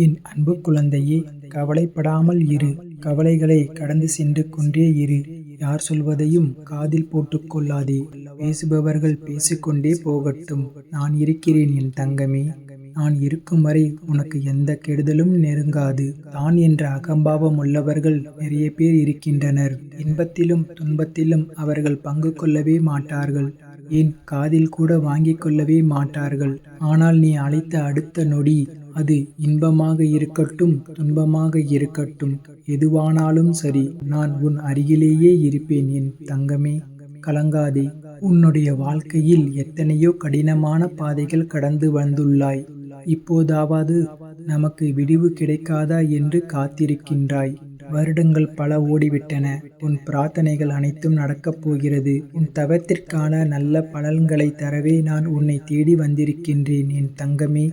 என் அன்பு குழந்தையே, கவலைப்படாமல் இரு. கவலைகளை கடந்து சென்று கொண்டே இரு. யார் சொல்வதையும் காதில் போட்டுக் கொள்ளாதே. பேசுபவர்கள் பேசிக்கொண்டே போகட்டும். நான் இருக்கிறேன் என் தங்கமே. நான் இருக்கும் வரை உனக்கு எந்த கெடுதலும் நெருங்காது. தான் என்ற அகம்பாவம் உள்ளவர்கள் நிறைய பேர் இருக்கின்றனர். இன்பத்திலும் துன்பத்திலும் அவர்கள் பங்கு கொள்ளவே மாட்டார்கள். ஏன் காதில் கூட வாங்கிக் கொள்ளவே மாட்டார்கள். ஆனால் நீ அழைத்த அடுத்த நொடி, அது இன்பமாக இருக்கட்டும், துன்பமாக இருக்கட்டும், எதுவானாலும் சரி, நான் உன் அருகிலேயே இருப்பேன் என் தங்கமே. கலங்காதே. உன்னுடைய வாழ்க்கையில் எத்தனையோ கடினமான பாதைகள் கடந்து வந்துள்ளாய். இப்போதாவது நமக்கு விடிவு கிடைக்காதா என்று காத்திருக்கின்றாய். வருடங்கள் பல ஓடிவிட்டன. உன் பிரார்த்தனைகள் அனைத்தும் நடக்கப் போகிறது. உன் தவத்திற்கான நல்ல பலன்களை தரவே நான் உன்னை தேடி வந்திருக்கின்றேன் என் தங்கமே.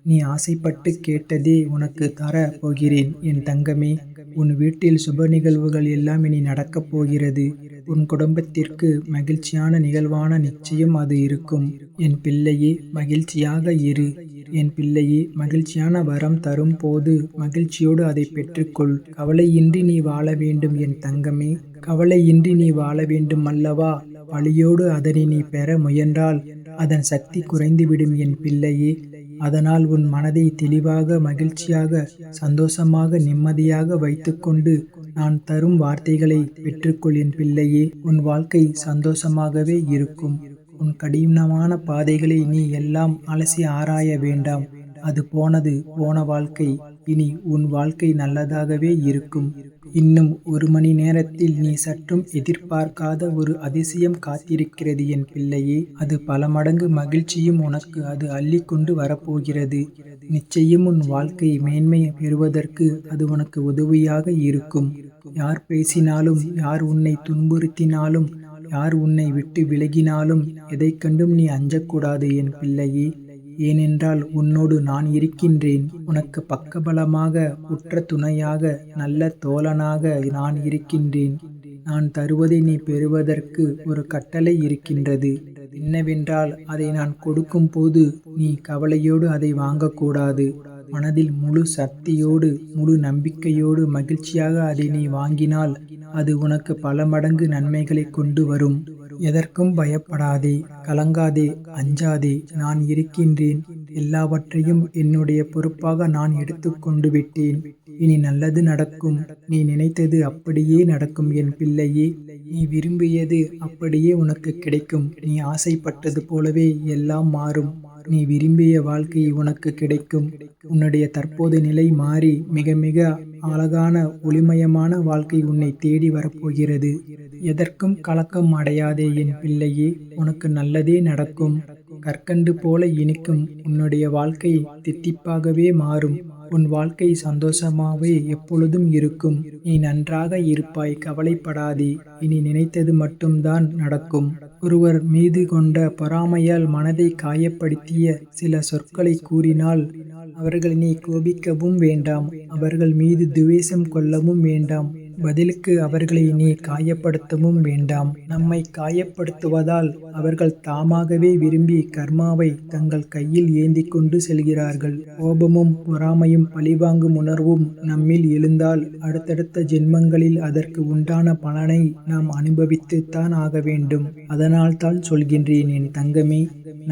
நீ ஆசைப்பட்டு கேட்டதே உனக்கு தர போகிறேன் என் தங்கமே. உன் வீட்டில் சுப நிகழ்வுகள் எல்லாம் இனி நடக்கப் போகிறது. உன் குடும்பத்திற்கு மகிழ்ச்சியான நிகழ்வான நிச்சயம் அது இருக்கும். என் பிள்ளையே, மகிழ்ச்சியாக இரு. என் பிள்ளையே, மகிழ்ச்சியான வரம் தரும் போது மகிழ்ச்சியோடு அதை பெற்றுக்கொள். கவலையின்றி நீ வாழ வேண்டும் என் தங்கமே. கவலையின்றி நீ வாழ வேண்டும் அல்லவா? வலியோடு அதனை நீ பெற முயன்றால் அதன் சக்தி குறைந்துவிடும் என் பிள்ளையே. அதனால் உன் மனதை தெளிவாக, மகிழ்ச்சியாக, சந்தோஷமாக, நிம்மதியாக வைத்துக்கொண்டு நான் தரும் வார்த்தைகளை பெற்றுக்கொள் என் பிள்ளையே. உன் வாழ்க்கை சந்தோஷமாகவே இருக்கும். உன் கடினமான பாதைகளை நீ எல்லாம் அலசி ஆராய வேண்டாம். அது போனது போன வாழ்க்கை. இனி உன் வாழ்க்கை நல்லதாகவே இருக்கும். இன்னும் 1 மணி நேரத்தில் நீ சற்றும் எதிர்பார்க்காத ஒரு அதிசயம் காத்திருக்கிறது என் பிள்ளையே. அது பல மடங்கு மகிழ்ச்சியும் உனக்கு அது அள்ளிக்கொண்டு வரப்போகிறது. நிச்சயம் உன் வாழ்க்கை மேன்மை பெறுவதற்கு அது உனக்கு உதவியாக இருக்கும். யார் பேசினாலும், யார் உன்னை துன்புறுத்தினாலும், யார் உன்னை விட்டு விலகினாலும் எதைக் கண்டும் நீ அஞ்சக்கூடாது என் பிள்ளையே. ஏனென்றால் உன்னோடு நான் இருக்கின்றேன். உனக்கு பக்கபலமாக, உற்ற துணையாக, நல்ல தோழனாக நான் இருக்கின்றேன். நான் தருவதை நீ பெறுவதற்கு ஒரு கட்டளை இருக்கின்றது. என்னவென்றால், அதை நான் கொடுக்கும் போது நீ கவலையோடு அதை வாங்கக்கூடாது. மனதில் முழு சக்தியோடு, முழு நம்பிக்கையோடு, மகிழ்ச்சியாக அதை நீ வாங்கினால் அது உனக்கு பல மடங்கு நன்மைகளை கொண்டு வரும். எதற்கும் பயப்படாதே, கலங்காதே, அஞ்சாதே. நான் இருக்கின்றேன். எல்லாவற்றையும் என்னுடைய பொறுப்பாக நான் எடுத்துக்கொண்டு விட்டேன். இனி நல்லது நடக்கும். நீ நினைத்தது அப்படியே நடக்கும் என் பிள்ளையே. நீ விரும்பியது அப்படியே உனக்கு கிடைக்கும். நீ ஆசைப்பட்டது போலவே எல்லாம் மாறும். நீ விரும்பிய வாழ்க்கை உனக்கு கிடைக்கும். உன்னுடைய தற்போது நிலை மாறி மிக மிக அழகான ஒளிமயமான வாழ்க்கை உன்னை தேடி வரப்போகிறது. எதற்கும் கலக்கம் அடையாதே என் பிள்ளையே. உனக்கு நல்லதே நடக்கும். கற்கண்டு போல இனிக்கும். உன்னுடைய வாழ்க்கை தித்திப்பாகவே மாறும். உன் வாழ்க்கை சந்தோஷமாகவே எப்பொழுதும் இருக்கும். நீ நன்றாக இருப்பாய். கவலைப்படாதே. இனி நினைத்தது மட்டும்தான் நடக்கும். ஒருவர் மீது கொண்ட பொறாமையால் மனதை காயப்படுத்திய சில சொற்களை கூறினால் அவர்கள் நீ கோபிக்கவும் வேண்டாம். அவர்கள் மீது துவேஷம் கொள்ளவும் வேண்டாம். பதிலுக்கு அவர்களை நீ காயப்படுத்தவும் வேண்டாம். நம்மை காயப்படுத்துவதால் அவர்கள் தாமாகவே விரும்பி கர்மாவை தங்கள் கையில் ஏந்தி கொண்டு செல்கிறார்கள். கோபமும் பொறாமையும் பழிவாங்கும் உணர்வும் நம்மில் எழுந்தால் அடுத்தடுத்த ஜென்மங்களில் அதற்கு உண்டான பலனை நாம் அனுபவித்துத்தான் ஆக வேண்டும். அதனால் தான் சொல்கின்றேன் என் தங்கமே,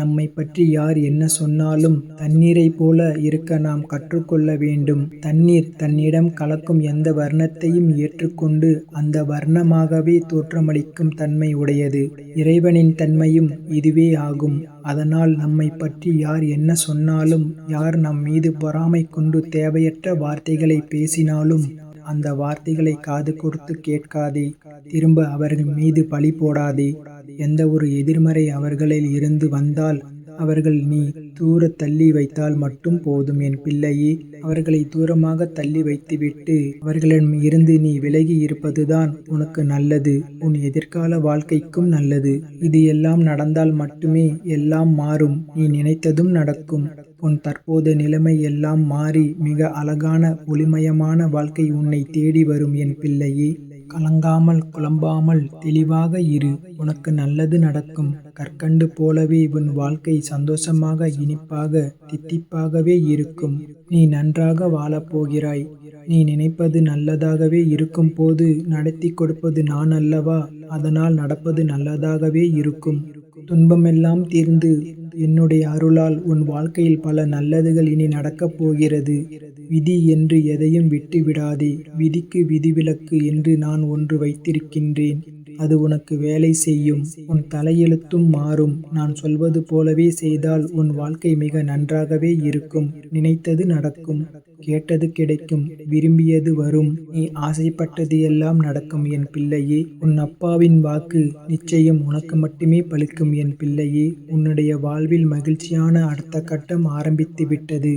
நம்மை பற்றி யார் என்ன சொன்னாலும் தண்ணீரை போல இருக்க நாம் கற்றுக்கொள்ள வேண்டும். தண்ணீர் தன்னிடம் கலக்கும் எந்த வர்ணத்தையும் ஏற்றுக்கொண்டு அந்த வர்ணமாகவே தோற்றமளிக்கும் தன்மை உடையது. இறைவனின் தன்மையும் இதுவே ஆகும். அதனால் நம்மை பற்றி யார் என்ன சொன்னாலும், யார் நம் மீது பொறாமை கொண்டு தேவையற்ற வார்த்தைகளை பேசினாலும் அந்த வார்த்தைகளை காது கொடுத்து கேட்காதே. திரும்ப அவர்கள் மீது பழி போடாதே. எந்த ஒரு எதிர்மறை அவர்களில் இருந்து வந்தால் அவர்கள் நீ தூர தள்ளி வைத்தால் மட்டும் போதும் என் பிள்ளையே. அவர்களை தூரமாக தள்ளி வைத்துவிட்டு அவர்களிடம் இருந்து நீ விலகி இருப்பதுதான் உனக்கு நல்லது. உன் எதிர்கால வாழ்க்கைக்கும் நல்லது. இது எல்லாம் நடந்தால் மட்டுமே எல்லாம் மாறும். நீ நினைத்ததும் நடக்கும். உன் தற்போது நிலைமை எல்லாம் மாறி மிக அழகான ஒளிமயமான வாழ்க்கை உன்னை தேடி வரும் என் பிள்ளையே. கலங்காமல் குழம்பாமல் தெளிவாக இரு. உனக்கு நல்லது நடக்கும். கற்கண்டு போலவே உன் வாழ்க்கை சந்தோஷமாக இனிப்பாக தித்திப்பாகவே இருக்கும். நீ நன்றாக வாழப்போகிறாய். நீ நினைப்பது நல்லதாகவே இருக்கும் போது நடத்தி கொடுப்பது நான் அல்லவா? அதனால் நடப்பது நல்லதாகவே இருக்கும். துன்பமெல்லாம் தீர்ந்து என்னுடைய அருளால் உன் வாழ்க்கையில் பல நல்லதுகள் இனி நடக்கப் போகிறது. விதி என்று எதையும் விட்டு விடாதே. விதிக்கு விதிவிலக்கு என்று நான் ஒன்று வைத்திருக்கின்றேன். அது உனக்கு வேலை செய்யும். உன் தலையெழுத்தும் மாறும். நான் சொல்வது போலவே செய்தால் உன் வாழ்க்கை மிக நன்றாகவே இருக்கும். நினைத்தது நடக்கும். கேட்டது கிடைக்கும். விரும்பியது வரும். நீ ஆசைப்பட்டது எல்லாம் நடக்கும் என் பிள்ளையே. உன் அப்பாவின் வாக்கு நிச்சயம் உனக்கு மட்டுமே பலிக்கும் என் பிள்ளையே. உன்னுடைய வாழ்வில் மகிழ்ச்சியான அடுத்த கட்டம் ஆரம்பித்து விட்டது.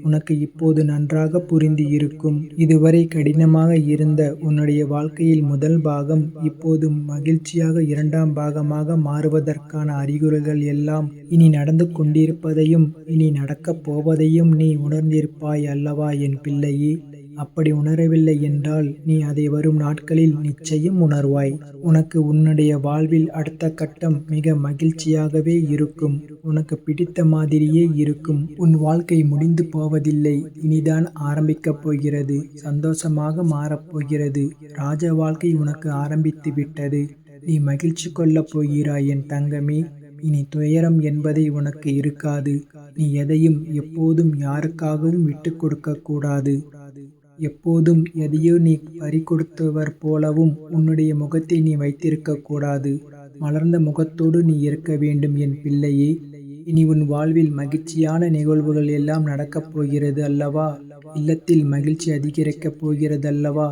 உனக்கு இப்போது நன்றாக புரிந்து இருக்கும். இதுவரை கடினமாக இருந்த உன்னுடைய வாழ்க்கையில் முதல் பாகம் இப்போது மகிழ்ச்சியாக இரண்டாம் பாகமாக மாறுவதற்கான அறிகுறிகள் எல்லாம் இனி நடந்து கொண்டிருப்பதையும் இனி நடக்கப் போவதையும் நீ உணர்ந்திருப்பாய் அல்லவா என் பிள்ளையே? அப்படி உணரவில்லை என்றால் நீ அதை வரும் நாட்களில் நிச்சயம் உணர்வாய். உனக்கு உன்னுடைய வாழ்வில் அடுத்த கட்டம் மிக மகிழ்ச்சியாகவே இருக்கும். உனக்கு பிடித்த மாதிரியே இருக்கும். உன் வாழ்க்கை முடிந்து போவதில்லை. இனிதான் ஆரம்பிக்கப் போகிறது. சந்தோஷமாக மாறப்போகிறது. ராஜ வாழ்க்கை உனக்கு ஆரம்பித்து விட்டது. நீ மகிழ்ச்சி கொள்ளப் போகிறாய் என் தங்கமே. இனி துயரம் என்பதை உனக்கு இருக்காது. நீ எதையும் எப்போதும் யாருக்காகவும் விட்டு கொடுக்க கூடாது. எப்போதும் எதையோ நீ பறிகொடுத்தவர் போலவும் உன்னுடைய முகத்தை நீ வைத்திருக்க கூடாது. மலர்ந்த முகத்தோடு நீ இருக்க வேண்டும் என் பிள்ளையே. இனி உன் வாழ்வில் மகிழ்ச்சியான நிகழ்வுகள் எல்லாம் நடக்கப் போகிறது அல்லவா? இல்லத்தில் மகிழ்ச்சி அதிகரிக்கப் போகிறது அல்லவா?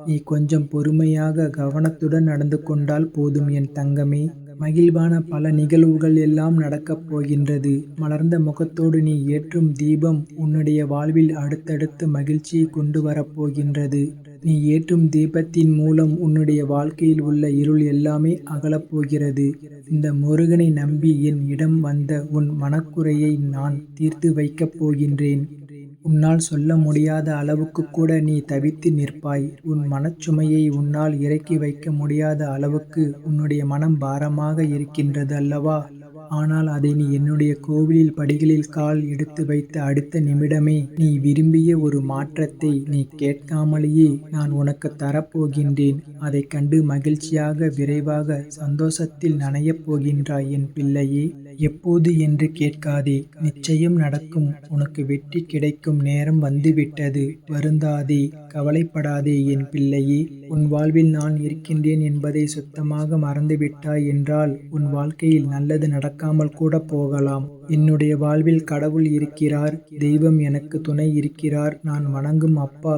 நீ கொஞ்சம் பொறுமையாக கவனத்துடன் நடந்து கொண்டால் போதும் என் தங்கமே. மகிழ்வான பல நிகழ்வுகள் எல்லாம் நடக்கப் போகின்றது. மலர்ந்த முகத்தோடு நீ ஏற்றும் தீபம் உன்னுடைய வாழ்வில் அடுத்தடுத்து மகிழ்ச்சியை கொண்டு வரப்போகின்றது. நீ ஏற்றும் தீபத்தின் மூலம் உன்னுடைய வாழ்க்கையில் உள்ள இருள் எல்லாமே அகலப்போகிறது. இந்த முருகனை நம்பி என் இடம் வந்த உன் மனக்குறையை நான் தீர்த்து வைக்கப் போகின்றேன். உன்னால் சொல்ல முடியாத அளவுக்கு கூட நீ தவித்து நிற்பாய். உன் மனச்சுமையை உன்னால் இறக்கி வைக்க முடியாத அளவுக்கு உன்னுடைய மனம் பாரமாக இருக்கின்றது அல்லவா? ஆனால் அதை நீ என்னுடைய கோவிலில் படிகளில் கால் எடுத்து வைத்த அடுத்த நிமிடமே நீ விரும்பிய ஒரு மாற்றத்தை நீ கேட்காமலேயே நான் உனக்கு தரப்போகின்றேன். அதை கண்டு மகிழ்ச்சியாக விரைவாக சந்தோஷத்தில் நனையப் போகின்றாய் என் பிள்ளையே. எப்போது என்று கேட்காதே. நிச்சயம் நடக்கும். உனக்கு வெற்றி கிடைக்கும் நேரம் வந்துவிட்டது. வருந்தாதே, கவலைப்படாதே என் பிள்ளையே. உன் வாழ்வில் நான் இருக்கின்றேன் என்பதை சுத்தமாக மறந்துவிட்டாய் என்றால் உன் வாழ்க்கையில் நல்லது நடக்காமல் கூட போகலாம். என்னுடைய வாழ்வில் கடவுள் இருக்கிறார். தெய்வம் எனக்கு துணை இருக்கிறார். நான் வணங்கும் அப்பா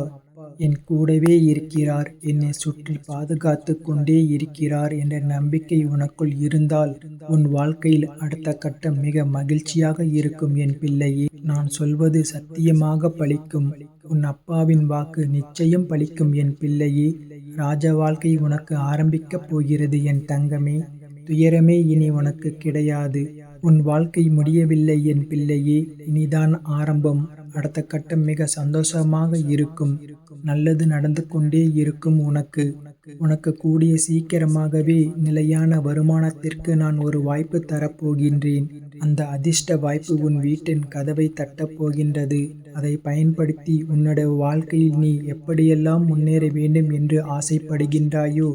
என் கூடவே இருக்கிறார். என்னை சுற்றி பாதுகாத்து கொண்டே இருக்கிறார் என்ற நம்பிக்கை உனக்குள் இருந்தால் உன் வாழ்க்கையில் அடுத்த கட்டம் மிக மகிழ்ச்சியாக இருக்கும் என் பிள்ளையே. நான் சொல்வது சத்தியமாக பலிக்கும். உன் அப்பாவின் வாக்கு நிச்சயம் பலிக்கும் என் பிள்ளையே. ராஜ வாழ்க்கை உனக்கு ஆரம்பிக்கப் போகிறது என் தங்கமே. துயரமே இனி உனக்கு கிடையாது. உன் வாழ்க்கை முடியவில்லை என் பிள்ளையே. இனிதான் ஆரம்பம். அடுத்த கட்டம் மிக சந்தோஷமாக இருக்கும். நல்லது நடந்து கொண்டே இருக்கும் உனக்கு. உனக்கு கூடிய சீக்கிரமாகவே நிலையான வருமானத்திற்கு நான் ஒரு வாய்ப்பு தரப்போகின்றேன். அந்த அதிர்ஷ்ட வாய்ப்பு உன் வீட்டின் கதவை தட்டப் போகின்றது. அதை பயன்படுத்தி உன்னுடைய வாழ்க்கையில் நீ எப்படியெல்லாம் முன்னேற வேண்டும் என்று ஆசைப்படுகின்றாயோ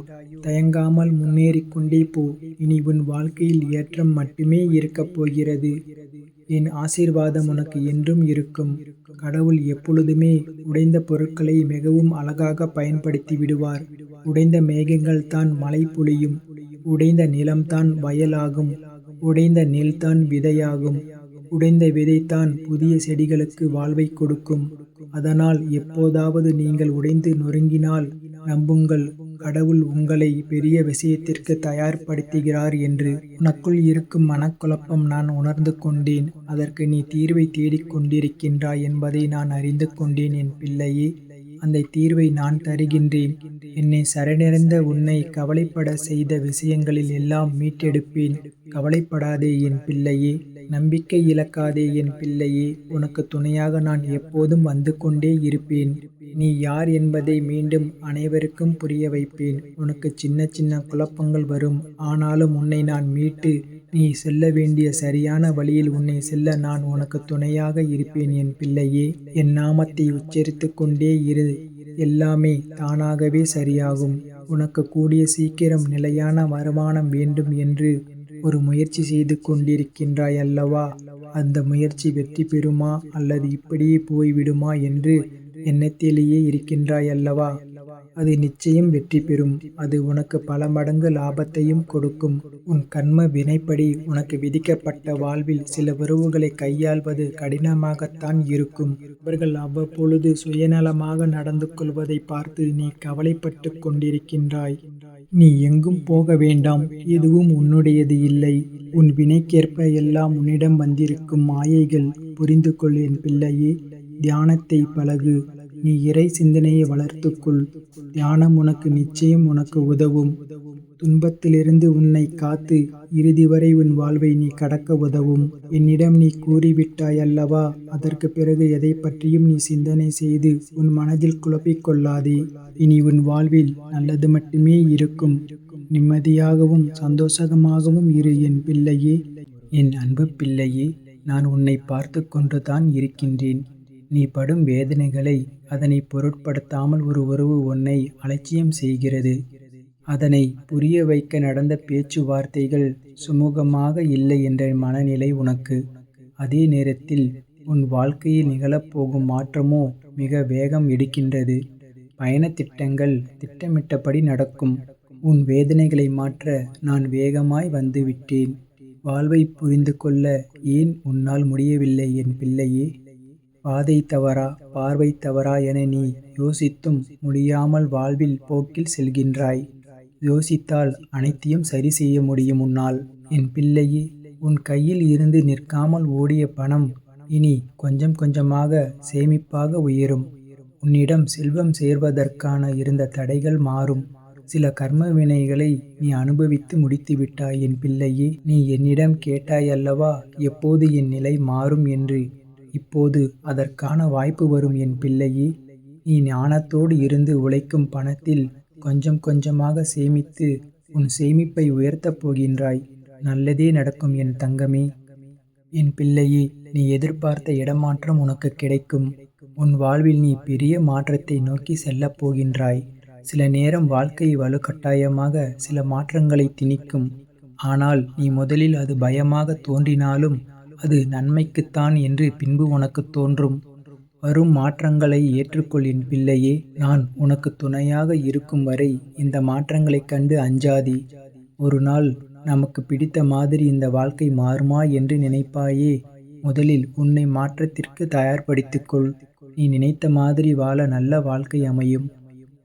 தயங்காமல் முன்னேறிக் கொண்டே போ. இனி உன் வாழ்க்கையில் ஏற்றம் மட்டுமே இருக்கப் போகிறது. என் ஆசீர்வாதம் உனக்கு என்றும் இருக்கும். கடவுள் எப்பொழுதுமே உடைந்த பொருட்களை மிகவும் அழகாக பயன்படுத்தி விடுவார். உடைந்த மேகங்கள் தான் மழை பொழியும். உடைந்த நிலம்தான் வயலாகும். உடைந்த நெல்தான் விதையாகும். உடைந்த விதைத்தான் புதிய செடிகளுக்கு வாழ்வை கொடுக்கும். அதனால் எப்போதாவது நீங்கள் உடைந்து நொறுங்கினால் நம்புங்கள், கடவுள் உங்களை பெரிய விஷயத்திற்கு தயார்படுத்துகிறார் என்று. உனக்குள் இருக்கும் மனக்குழப்பம் நான் உணர்ந்து கொண்டேன். அதற்கு நீ தீர்வை தேடிக் கொண்டிருக்கின்றாய் என்பதை நான் அறிந்து கொண்டேன் என் பிள்ளையே. அந்த தீர்வை நான் தருகின்றேன். என்னை சரணடைந்த உன்னை கவலைப்பட செய்த விஷயங்களில் எல்லாம் மீட்டெடுப்பேன். கவலைப்படாதே என் பிள்ளையே. நம்பிக்கை இழக்காதே என் பிள்ளையே. உனக்கு துணையாக நான் எப்போதும் வந்து கொண்டே இருப்பேன். நீ யார் என்பதை மீண்டும் அனைவருக்கும் புரிய வைப்பேன். உனக்கு சின்ன சின்ன குழப்பங்கள் வரும். ஆனாலும் உன்னை நான் மீட்டு நீ செல்ல வேண்டிய சரியான வழியில் உன்னை செல்ல நான் உனக்கு துணையாக இருப்பேன் என் பிள்ளையே. என் நாமத்தை உச்சரித்து கொண்டே இரு. எல்லாமே தானாகவே சரியாகும். உனக்கு கூடிய சீக்கிரம் நிலையான வருமானம் வேண்டும் என்று ஒரு முயற்சி செய்து கொண்டிருக்கின்றாய் அல்லவா? அந்த முயற்சி வெற்றி பெறுமா அல்லது இப்படியே போய்விடுமா என்று எண்ணத்திலேயே இருக்கின்றாய் அல்லவா? அது நிச்சயம் வெற்றி பெறும். அது உனக்கு பல மடங்கு லாபத்தையும் கொடுக்கும். உன் கர்ம வினைப்படி உனக்கு விதிக்கப்பட்ட வாழ்வில் சில உறவுகளை கையாள்வது கடினமாகத்தான் இருக்கும். அவர்கள் அவ்வப்பொழுது சுயநலமாக நடந்து கொள்வதை பார்த்து நீ கவலைப்பட்டு கொண்டிருக்கின்றாய். நீ எங்கும் போக வேண்டாம். எதுவும் உன்னுடையது இல்லை. உன் வினைக்கேற்ப எல்லாம் உன்னிடம் வந்திருக்கும் மாயைகள். புரிந்து கொள் என் பிள்ளையே. தியானத்தை பழகு. நீ இறை சிந்தனையை வளர்த்துக்கொள். தியானம் உனக்கு நிச்சயம் உனக்கு உதவும். துன்பத்திலிருந்து உன்னை காத்து இறுதி வரை உன் வாழ்வை நீ கடக்க உதவும். என்னிடம் நீ கூறிவிட்டாய் அல்லவா? அதற்கு பிறகு எதை பற்றியும் நீ சிந்தனை செய்து உன் மனதில் குழப்பிக் கொள்ளாதே. இனி உன் வாழ்வில் நல்லது மட்டுமே இருக்கும். நிம்மதியாகவும் சந்தோஷமாகவும் இரு என் பிள்ளையே. என் அன்பு பிள்ளையே, நான் உன்னை பார்த்து கொண்டுதான் இருக்கின்றேன். நீ படும் வேதனைகளை அதனை பொருட்படுத்தாமல் ஒரு உறவு உன்னை அலட்சியம் செய்கிறது. அதனை புரிய வைக்க நடந்த பேச்சுவார்த்தைகள் சுமூகமாக இல்லை என்ற மனநிலை உனக்கு. அதே நேரத்தில் உன் வாழ்க்கையில் நிகழப்போகும் மாற்றமோ மிக வேகம் எடுக்கின்றது. பயண திட்டங்கள் திட்டமிட்டபடி நடக்கும். உன் வேதனைகளை மாற்ற நான் வேகமாய் வந்துவிட்டேன். வாழ்வை புரிந்து கொள்ள ஏன் உன்னால் முடியவில்லை என் பிள்ளையே? பாதை தவறா, பார்வை தவறா என நீ யோசித்தும் முடியாமல் வாழ்வில் போக்கில் செல்கின்றாய். யோசித்தால் அனைத்தையும் சரி செய்ய முடியும் உன்னால். என் பிள்ளையே, உன் கையில் இருந்து நிற்காமல் ஓடிய பணம் இனி கொஞ்சம் கொஞ்சமாக சேமிப்பாக உயரும். உன்னிடம் செல்வம் சேர்வதற்கான இருந்த தடைகள் மாறும். சில கர்ம வினைகளை நீ அனுபவித்து முடித்துவிட்டாய் என் பிள்ளையே. நீ என்னிடம் கேட்டாய் அல்லவா எப்போது என் நிலை மாறும் என்று. இப்போது அதற்கான வாய்ப்பு வரும் என் பிள்ளையே. நீ ஞானத்தோடு இருந்து உழைக்கும் பணத்தில் கொஞ்சம் கொஞ்சமாக சேமித்து உன் சேமிப்பை உயர்த்தப் போகின்றாய். நல்லதே நடக்கும் என் தங்கமே. என் பிள்ளையே, நீ எதிர்பார்த்த இடமாற்றம் உனக்கு கிடைக்கும். உன் வாழ்வில் நீ பெரிய மாற்றத்தை நோக்கி செல்லப் போகின்றாய். சில நேரம் வாழ்க்கை வலுக்கட்டாயமாக சில மாற்றங்களை திணிக்கும். ஆனால் நீ முதலில் அது பயமாக தோன்றினாலும் அது நன்மைக்குத்தான் என்று பின்பு உனக்கு தோன்றும். வரும் மாற்றங்களை ஏற்றுக்கொள் என் பிள்ளையே. நான் உனக்கு துணையாக இருக்கும் வரை இந்த மாற்றங்களைக் கண்டு அஞ்சாதே. ஒரு நாள் நமக்கு பிடித்த மாதிரி இந்த வாழ்க்கை மாறுமா என்று நினைப்பாயே. முதலில் உன்னை மாற்றத்திற்கு தயார்படுத்திக்கொள். நீ நினைத்த மாதிரி வாழ நல்ல வாழ்க்கை அமையும்.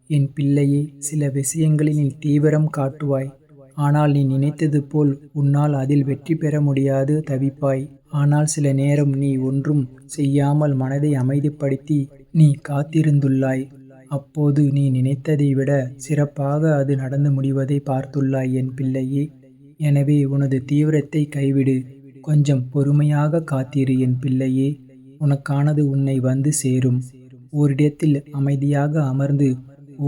என் பிள்ளையே, சில விஷயங்களில் நீ தீவிரம் காட்டுவாய். ஆனால் நீ நினைத்தது போல் உன்னால் அதில் வெற்றி பெற முடியாது, தவிப்பாய். ஆனால் சில நேரம் நீ ஒன்றும் செய்யாமல் மனதை அமைதிப்படுத்தி நீ காத்திருந்துள்ளாய். அப்போது நீ நினைத்ததை விட சிறப்பாக அது நடந்து முடிவதை பார்த்துள்ளாய் என் பிள்ளையே. எனவே உனது தீவிரத்தை கைவிடு. கொஞ்சம் பொறுமையாக காத்திரு என் பிள்ளையே. உனக்கானது உன்னை வந்து சேரும். ஓரிடத்தில் அமைதியாக அமர்ந்து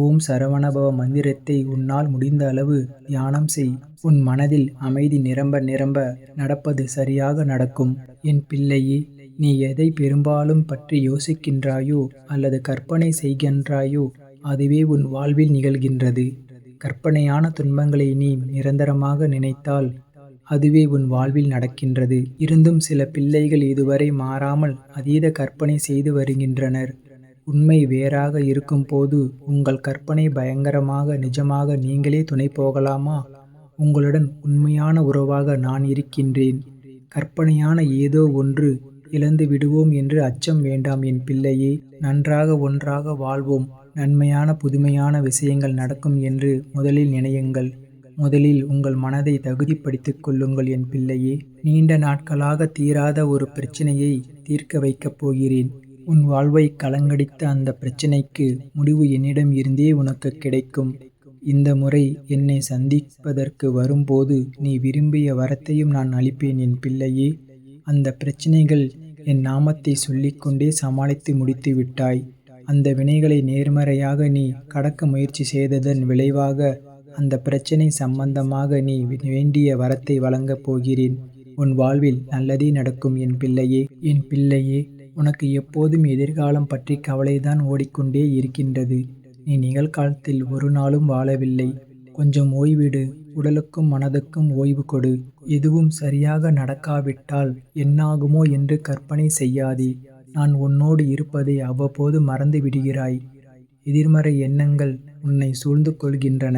ஓம் சரவணபவ மந்திரத்தை உன்னால் முடிந்த அளவு தியானம் செய். உன் மனதில் அமைதி நிரம்ப நிரம்ப நடப்பது சரியாக நடக்கும். என் பிள்ளையே, நீ எதை பெரும்பாலும் பற்றி யோசிக்கின்றாயோ அல்லது கற்பனை செய்கின்றாயோ அதுவே உன் வாழ்வில் நிகழ்கின்றது. கற்பனையான துன்பங்களை நீ நிரந்தரமாக நினைத்தால் அதுவே உன் வாழ்வில் நடக்கின்றது. இருந்தும் சில பிள்ளைகள் இதுவரை மாறாமல் அதீத கற்பனை செய்து வருகின்றனர். உண்மை வேறாக இருக்கும்போது உங்கள் கற்பனை பயங்கரமாக நிஜமாக நீங்களே துணை போகலாமா? உங்களுடன் உண்மையான உறவாக நான் இருக்கின்றேன். கற்பனையான ஏதோ ஒன்று இழந்து விடுவோம் என்று அச்சம் வேண்டாம் என் பிள்ளையே. நன்றாக ஒன்றாக வாழ்வோம். நன்மையான புதுமையான விஷயங்கள் நடக்கும் என்று முதலில் நினையுங்கள். முதலில் உங்கள் மனதை தகுதிப்படுத்திக் கொள்ளுங்கள் என் பிள்ளையே. நீண்ட நாட்களாக தீராத ஒரு பிரச்சனையை தீர்க்க வைக்கப் போகிறேன். உன் வாழ்வை கலங்கடித்த அந்த பிரச்சனைக்கு முடிவு என்னிடம் இருந்தே உனக்கு கிடைக்கும். இந்த முறை என்னை சந்திப்பதற்கு வரும்போது நீ விரும்பிய வரத்தையும் நான் அளிப்பேன் என் பிள்ளையே. அந்த பிரச்சனைகள் என் நாமத்தை சொல்லிக்கொண்டே சமாளித்து முடித்து விட்டாய். அந்த வினைகளை நேர்மறையாக நீ கடக்க முயற்சி செய்ததன் விளைவாக அந்த பிரச்சனை சம்பந்தமாக நீ வேண்டிய வரத்தை வழங்கப் போகிறேன். உன் வாழ்வில் நல்லதே நடக்கும் என் பிள்ளையே. என் பிள்ளையே, உனக்கு எப்போதும் எதிர்காலம் பற்றி கவலைதான் ஓடிக்கொண்டே இருக்கின்றது. நீ நிகழ்காலத்தில் ஒரு நாளும் வாழவில்லை. கொஞ்சம் ஓய்விடு. உடலுக்கும் மனதுக்கும் ஓய்வு கொடு. எதுவும் சரியாக நடக்காவிட்டால் என்னாகுமோ என்று கற்பனை செய்யாதே. நான் உன்னோடு இருப்பதை அவ்வப்போது மறந்து விடுகிறாய். எதிர்மறை எண்ணங்கள் உன்னை சூழ்ந்து கொள்கின்றன.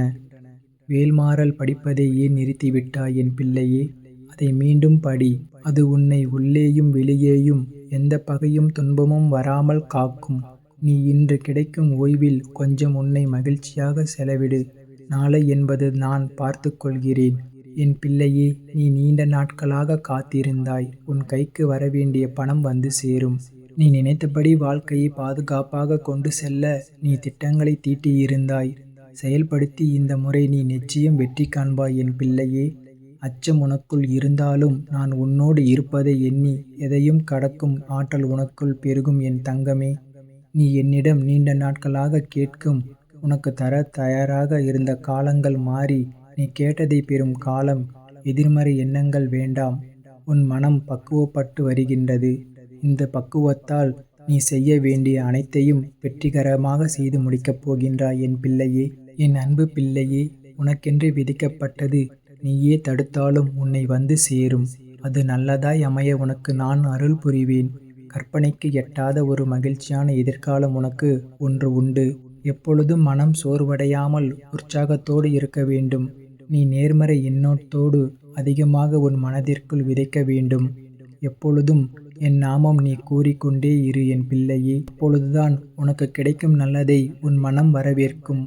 வேல்மாறல் படிப்பதை ஏன் நிறுத்திவிட்டாய் என் பிள்ளையே? அதை மீண்டும் படி. அது உன்னை உள்ளேயும் வெளியேயும் எந்த பகையும் துன்பமும் வராமல் காக்கும். நீ இன்று கிடைக்கும் ஓய்வில் கொஞ்சம் உன்னை மகிழ்ச்சியாக செலவிடு. நாளை என்பது நான் பார்த்து கொள்கிறேன். என் பிள்ளையே, நீ நீண்ட நாட்களாக காத்திருந்தாய். உன் கைக்கு வரவேண்டிய பணம் வந்து சேரும். நீ நினைத்தபடி வாழ்க்கையை பாதுகாப்பாக கொண்டு செல்ல நீ திட்டங்களை தீட்டியிருந்தாய். செயல்படுத்தி இந்த முறை நீ நிச்சயம் வெற்றி காண்பாய் என் பிள்ளையே. அச்சம் உனக்குள் இருந்தாலும் நான் உன்னோடு இருப்பதை எண்ணி எதையும் கடக்கும் ஆற்றல் உனக்குள் பெருகும் என் தங்கமே. நீ என்னிடம் நீண்ட நாட்களாக கேட்கும் உனக்கு தர தயாராக இருந்த காலங்கள் மாறி நீ கேட்டதை பெறும் காலம். எதிர்மறை எண்ணங்கள் வேண்டாம். உன் மனம் பக்குவப்பட்டு வருகின்றது. இந்த பக்குவத்தால் நீ செய்ய வேண்டிய அனைத்தையும் வெற்றிகரமாக செய்து முடிக்கப் போகின்றாய் என் பிள்ளையே. என் அன்பு பிள்ளையே, உனக்கென்று விதிக்கப்பட்டது நீயே தடுத்தாலும் உன்னை வந்து சேரும். அது நல்லதாய் அமைய உனக்கு நான் அருள் புரிவேன். கற்பனைக்கு எட்டாத ஒரு மகிழ்ச்சியான எதிர்காலம் உனக்கு ஒன்று உண்டு. எப்பொழுதும் மனம் சோர்வடையாமல் உற்சாகத்தோடு இருக்க வேண்டும். நீ நேர்மறை எண்ணத்தோடு அதிகமாக உன் மனதிற்குள் விதைக்க வேண்டும். எப்பொழுதும் என் நாமம் நீ கூறிக்கொண்டே இரு என் பிள்ளையே. அப்பொழுதுதான் உனக்கு கிடைக்கும் நல்லதை உன் மனம் வரவேற்கும்.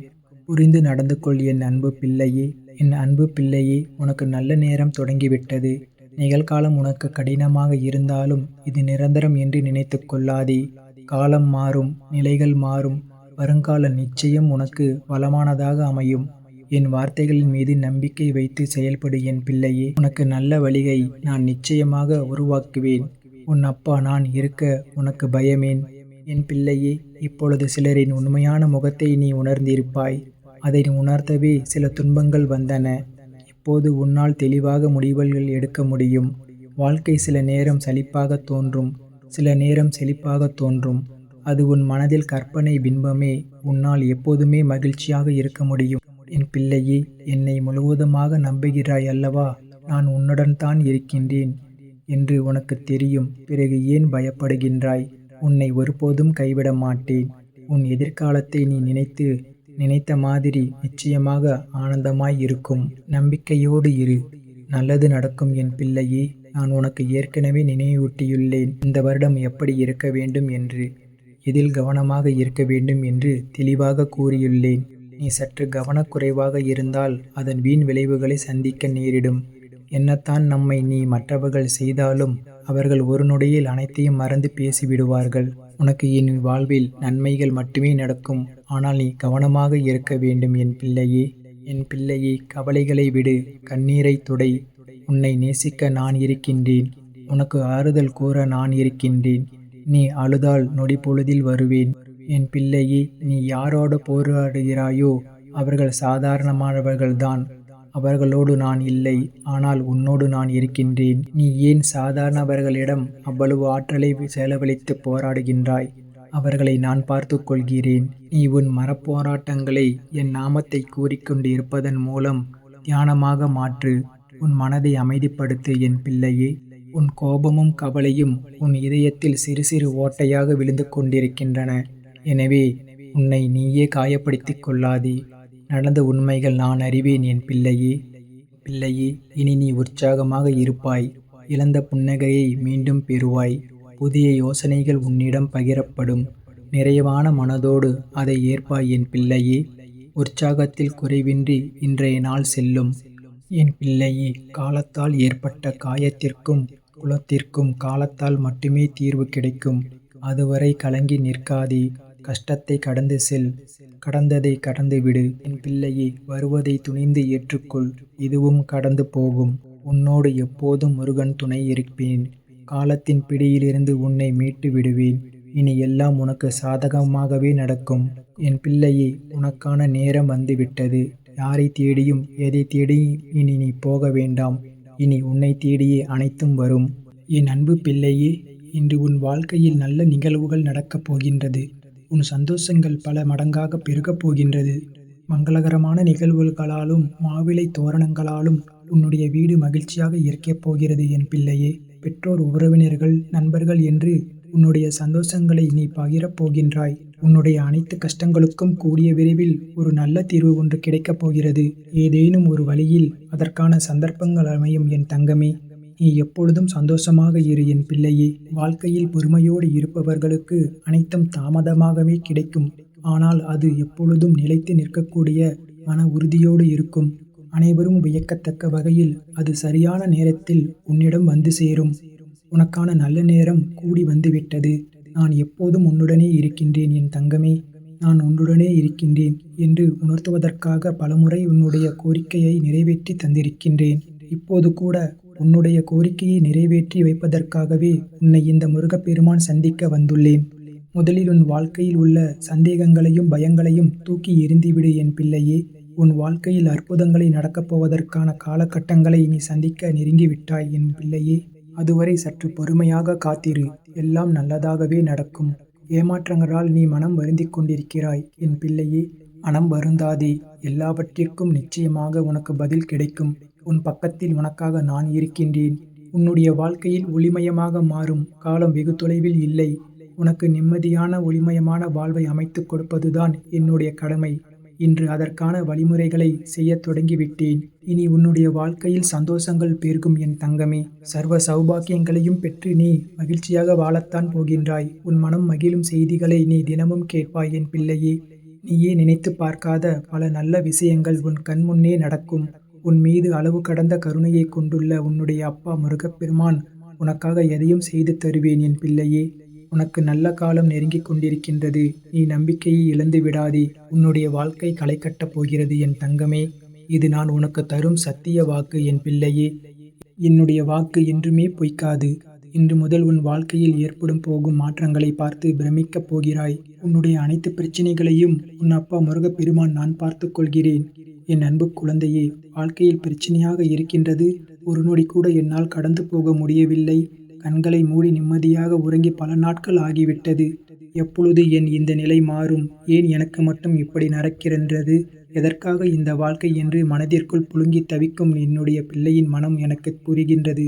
புரிந்து நடந்து கொள் என் அன்பு பிள்ளையே. என் அன்பு பிள்ளையே, உனக்கு நல்ல நேரம் தொடங்கிவிட்டது. நிகழ்காலம் உனக்கு கடினமாக இருந்தாலும் இது நிரந்தரம் என்று நினைத்து கொள்ளாதே. காலம் மாறும், நிலைகள் மாறும். வருங்கால நிச்சயம் உனக்கு வளமானதாக அமையும். என் வார்த்தைகளின் மீது நம்பிக்கை வைத்து செயல்படு என் பிள்ளையே. உனக்கு நல்ல வழியை நான் நிச்சயமாக உருவாக்குவேன். உன் அப்பா நான் இருக்க உனக்கு பயமேன்? என் பிள்ளையே, இப்பொழுது சிலரின் உண்மையான முகத்தை நீ உணர்ந்திருப்பாய். அதை உணர்த்தவே சில துன்பங்கள் வந்தன. இப்போது உன்னால் தெளிவாக முடிவுகள் எடுக்க முடியும். வாழ்க்கை சில நேரம் சலிப்பாக தோன்றும், சில நேரம் செழிப்பாக தோன்றும். அது உன் மனதில் கற்பனை பிம்பமே. உன்னால் எப்போதுமே மகிழ்ச்சியாக இருக்க முடியும். என் பிள்ளையே, என்னை முழுவதுமாக நம்புகிறாய் அல்லவா? நான் உன்னுடன் தான் இருக்கின்றேன் என்று உனக்கு தெரியும். பிறகு ஏன் பயப்படுகின்றாய்? உன்னை ஒருபோதும் கைவிட மாட்டேன். உன் எதிர்காலத்தை நீ நினைத்த மாதிரி நிச்சயமாக ஆனந்தமாய் இருக்கும். நம்பிக்கையோடு இரு. நல்லது நடக்கும் என் பிள்ளையே. நான் உனக்கு ஏற்கனவே நினைவூட்டியுள்ளேன். இந்த வருடம் எப்படி இருக்க வேண்டும் என்று, எதில் கவனமாக இருக்க வேண்டும் என்று தெளிவாக கூறியுள்ளேன். நீ சற்று கவனக்குறைவாக இருந்தால் அதன் வீண் விளைவுகளை சந்திக்க நேரிடும். என்னத்தான் நம்மை நீ மற்றவர்கள் செய்தாலும் அவர்கள் ஒரு நொடியில் அனைத்தையும் மறந்து பேசிவிடுவார்கள். உனக்கு என் வாழ்வில் நன்மைகள் மட்டுமே நடக்கும். ஆனால் நீ கவனமாக இருக்க வேண்டும் என் பிள்ளையே. என் பிள்ளையே, கவலைகளை விடு, கண்ணீரை துடை. உன்னை நேசிக்க நான் இருக்கின்றேன். உனக்கு ஆறுதல் கூற நான் இருக்கின்றேன். நீ அழுதால் நொடி பொழுதில் வருவேன். என் பிள்ளையே, நீ யாரோடு போராடுகிறாயோ அவர்கள் சாதாரணமானவர்கள்தான். அவர்களோடு நான் இல்லை, ஆனால் உன்னோடு நான் இருக்கின்றேன். நீ ஏன் சாதாரணவர்களிடம் அவ்வளவு ஆற்றலை செலவழித்து போராடுகின்றாய்? அவர்களை நான் பார்த்து கொள்கிறேன். நீ உன் மனப்போராட்டங்களை என் நாமத்தை கூறிக்கொண்டு இருப்பதன் மூலம் தியானமாக மாற்று. உன் மனதை அமைதிப்படுத்து என் பிள்ளையே. உன் கோபமும் கவலையும் உன் இதயத்தில் சிறு சிறு ஓட்டையாக விழுந்து கொண்டிருக்கின்றன. எனவே உன்னை நீயே காயப்படுத்திக் கொள்ளாதே. நடந்த உண்மைகள் நான் அறிவேன் என் பிள்ளையே. இனி நீ உற்சாகமாக இருப்பாய். இழந்த புன்னகையை மீண்டும் பெறுவாய். புதிய யோசனைகள் உன்னிடம் பகிரப்படும். நிறைவான மனதோடு அதை ஏற்பாய் என் பிள்ளையே. உற்சாகத்தில் குறைவின்றி இன்றைய நாள் செல்லும். என் பிள்ளையே, காலத்தால் ஏற்பட்ட காயத்திற்கும் குலத்திற்கும் காலத்தால் மட்டுமே தீர்வு கிடைக்கும். அதுவரை கலங்கி நிற்காதே. கஷ்டத்தை கடந்து செல். கடந்ததை கடந்துவிடு. என் பிள்ளையே, வருவதை துணிந்து ஏற்றுக்கொள். இதுவும் கடந்து போகும். உன்னோடு எப்போதும் முருகன் துணை இருப்பேன். காலத்தின் பிடியிலிருந்து உன்னை மீட்டு விடுவேன். இனி எல்லாம் உனக்கு சாதகமாகவே நடக்கும். என் பிள்ளையே, உனக்கான நேரம் வந்துவிட்டது. யாரை தேடியும் எதை தேடியும் இனி நீ போக வேண்டாம். இனி உன்னை தேடியே அனைத்தும் வரும். என் அன்பு பிள்ளையே, இன்று உன் வாழ்க்கையில் நல்ல நிகழ்வுகள் நடக்கப் போகின்றது. உன் சந்தோஷங்கள் பல மடங்காக பெருகப் போகின்றது. மங்களகரமான நிகழ்வுகளாலும் மாவிலை தோரணங்களாலும் உன்னுடைய வீடு மகிழ்ச்சியாக இருக்கப் போகிறது என் பிள்ளையே. பெற்றோர், உறவினர்கள், நண்பர்கள் என்று உன்னுடைய சந்தோஷங்களை நீ பகிரப் போகின்றாய். உன்னுடைய அனைத்து கஷ்டங்களுக்கும் கூடிய விரைவில் ஒரு நல்ல தீர்வு ஒன்று கிடைக்கப் போகிறது. ஏதேனும் ஒரு வழியில் அதற்கான சந்தர்ப்பங்கள் அமையும் என் தங்கமே. நீ எப்பொழுதும் சந்தோஷமாக இரு என் பிள்ளையே. வாழ்க்கையில் பொறுமையோடு இருப்பவர்களுக்கு அனைத்தும் தாமதமாகவே கிடைக்கும். ஆனால் அது எப்பொழுதும் நிலைத்து நிற்கக்கூடிய மன உறுதியோடு இருக்கும். அனைவரும் வியக்கத்தக்க வகையில் அது சரியான நேரத்தில் உன்னிடம் வந்து சேரும். உனக்கான நல்ல நேரம் கூடி வந்துவிட்டது. நான் எப்போதும் உன்னுடனே இருக்கின்றேன் என் தங்கமே. நான் உன்னுடனே இருக்கின்றேன் என்று உணர்த்துவதற்காக பலமுறை உன்னுடைய கோரிக்கையை நிறைவேற்றி தந்திருக்கின்றேன். இப்போது கூட உன்னுடைய கோரிக்கையை நிறைவேற்றி வைப்பதற்காகவே உன்னை இந்த முருகப்பெருமான் சந்திக்க வந்துள்ளேன். முதலில் உன் வாழ்க்கையில் உள்ள சந்தேகங்களையும் பயங்களையும் தூக்கி எறிந்துவிடு என் பிள்ளையே. உன் வாழ்க்கையில் அற்புதங்களை நடக்கப் போவதற்கான காலகட்டங்களை நீ சந்திக்க நெருங்கிவிட்டாய் என் பிள்ளையே. அதுவரை சற்று பொறுமையாக காத்திரு. எல்லாம் நல்லதாகவே நடக்கும். ஏமாற்றங்களால் நீ மனம் வருந்திக் கொண்டிருக்கிறாய் என் பிள்ளையே. மனம் வருந்தாதே. எல்லாவற்றிற்கும் நிச்சயமாக உனக்கு பதில் கிடைக்கும். உன் பக்கத்தில் உனக்காக நான் இருக்கின்றேன். உன்னுடைய வாழ்க்கையில் ஒளிமயமாக மாறும் காலம் வெகு தொலைவில் இல்லை. உனக்கு நிம்மதியான ஒளிமயமான வாழ்வை அமைத்துக் கொடுப்பதுதான் என்னுடைய கடமை. இன்று அதற்கான வழிமுறைகளை செய்யத் தொடங்கிவிட்டேன். இனி உன்னுடைய வாழ்க்கையில் சந்தோஷங்கள் பெருகும் என் தங்கமே. சர்வ சௌபாக்கியங்களையும் பெற்று நீ மகிழ்ச்சியாக வாழத்தான் போகின்றாய். உன் மனம் மகிழும் செய்திகளை நீ தினமும் கேட்பாய் என் பிள்ளையே. நீயே நினைத்து பார்க்காத பல நல்ல விஷயங்கள் உன் கண்முன்னே நடக்கும். உன் மீது அளவு கடந்த கருணையை கொண்டுள்ள உன்னுடைய அப்பா முருகப்பெருமான் உனக்காக எதையும் செய்து தருவேன் என் பிள்ளையே. உனக்கு நல்ல காலம் நெருங்கிக் கொண்டிருக்கின்றது. நீ நம்பிக்கையை இழந்து விடாதே. உன்னுடைய வாழ்க்கை களை கட்டப் போகிறது என் தங்கமே. இது நான் உனக்கு தரும் சத்திய வாக்கு என் பிள்ளையே. என்னுடைய வாக்கு என்றுமே பொய்க்காது. இன்று முதல் உன் வாழ்க்கையில் ஏற்படும் போகும் மாற்றங்களை பார்த்து பிரமிக்கப் போகிறாய். உன்னுடைய அனைத்து பிரச்சனைகளையும் உன் அப்பா முருகப்பெருமான் நான் பார்த்துக் கொள்கிறேன். என் அன்பு குழந்தையே, வாழ்க்கையில் பிரச்சனையாக இருக்கின்றது. ஒரு நொடி கூட என்னால் கடந்து போக முடியவில்லை. கண்களை மூடி நிம்மதியாக உறங்கி பல நாட்கள் ஆகிவிட்டது. எப்பொழுது என் இந்த நிலை மாறும்? ஏன் எனக்கு மட்டும் இப்படி நடக்கின்றது? எதற்காக இந்த வாழ்க்கை என்று மனதிற்குள் புழுங்கி தவிக்கும் என்னுடைய பிள்ளையின் மனம் எனக்கு புரிகின்றது.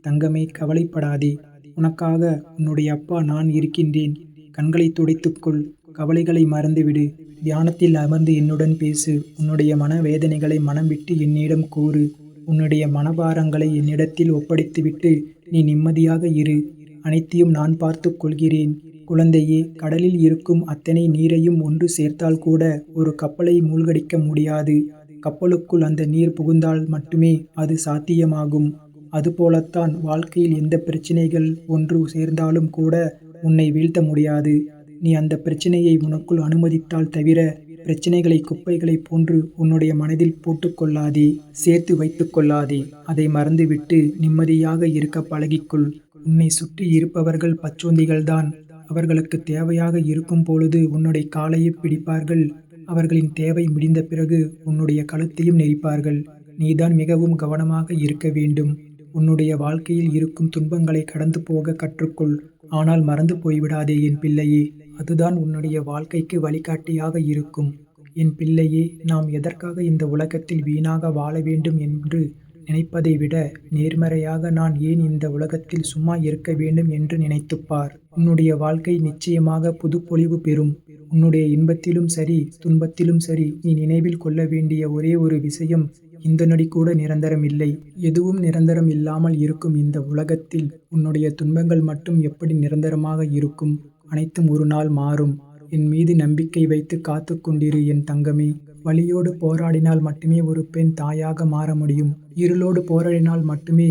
தங்கமே, கவலைப்படாதே. உனக்காக உன்னுடைய அப்பா நான் இருக்கின்றேன். கண்களை துடைத்துக்கொள். கவலைகளை மறந்துவிடு. தியானத்தில் அமர்ந்து என்னுடன் பேசு. உன்னுடைய மன வேதனைகளை மனம் விட்டு என்னிடம் கூறு. உன்னுடைய மனபாரங்களை என்னிடத்தில் ஒப்படைத்துவிட்டு நீ நிம்மதியாக இரு. அனைத்தையும் நான் பார்த்துக் கொள்கிறேன். குழந்தையே, கடலில் இருக்கும் அத்தனை நீரையும் ஒன்று சேர்த்தால் கூட ஒரு கப்பலை மூழ்கடிக்க முடியாது. கப்பலுக்குள் அந்த நீர் புகுந்தால் மட்டுமே அது சாத்தியமாகும். அதுபோலத்தான் வாழ்க்கையில் எந்த பிரச்சனைகள் ஒன்று சேர்ந்தாலும் கூட உன்னை வீழ்த்த முடியாது. நீ அந்த பிரச்சனையை உனக்குள் அனுமதித்தால் தவிர பிரச்சனைகளை குப்பைகளை போன்று உன்னுடைய மனதில் போட்டுக்கொள்ளாதே. சேர்த்து வைத்துக் கொள்ளாதே. அதை மறந்துவிட்டு நிம்மதியாக இருக்க பழகிக்கொள். உன்னை சுற்றி இருப்பவர்கள் பச்சோந்திகள்தான். அவர்களுக்கு தேவையாக இருக்கும் பொழுது உன்னுடைய காலையை பிடிப்பார்கள். அவர்களின் தேவை முடிந்த பிறகு உன்னுடைய கழுத்தையும் நெரிப்பார்கள். நீதான் மிகவும் கவனமாக இருக்க வேண்டும். உன்னுடைய வாழ்க்கையில் இருக்கும் துன்பங்களை கடந்து போக கற்றுக்கொள். ஆனால் மறந்து போய்விடாதே என் பிள்ளையே. அதுதான் உன்னுடைய வாழ்க்கைக்கு வழிகாட்டியாக இருக்கும். என் பிள்ளையே, நாம் எதற்காக இந்த உலகத்தில் வீணாக வாழ வேண்டும் என்று நினைப்பதை விட நேர்மறையாக நான் ஏன் இந்த உலகத்தில் சும்மா இருக்க வேண்டும் என்று நினைத்துப்பார். உன்னுடைய வாழ்க்கை நிச்சயமாக புதுப்பொலிவு பெறும். உன்னுடைய இன்பத்திலும் சரி துன்பத்திலும் சரி நீ நினைவில் கொள்ள வேண்டிய ஒரே ஒரு விஷயம், இந்த நொடி கூட நிரந்தரம் இல்லை. எதுவும் நிரந்தரம் இல்லாமல் இருக்கும் இந்த உலகத்தில் உன்னுடைய துன்பங்கள் மட்டும் எப்படி நிரந்தரமாக இருக்கும்? அனைத்தும் ஒரு நாள் மாறும். என் மீது நம்பிக்கை வைத்து காத்து கொண்டிரு என் தங்கமே. வலியோடு போராடினால் மட்டுமே ஒரு பெண் தாயாக மாற முடியும். இருளோடு போராடினால் மட்டுமே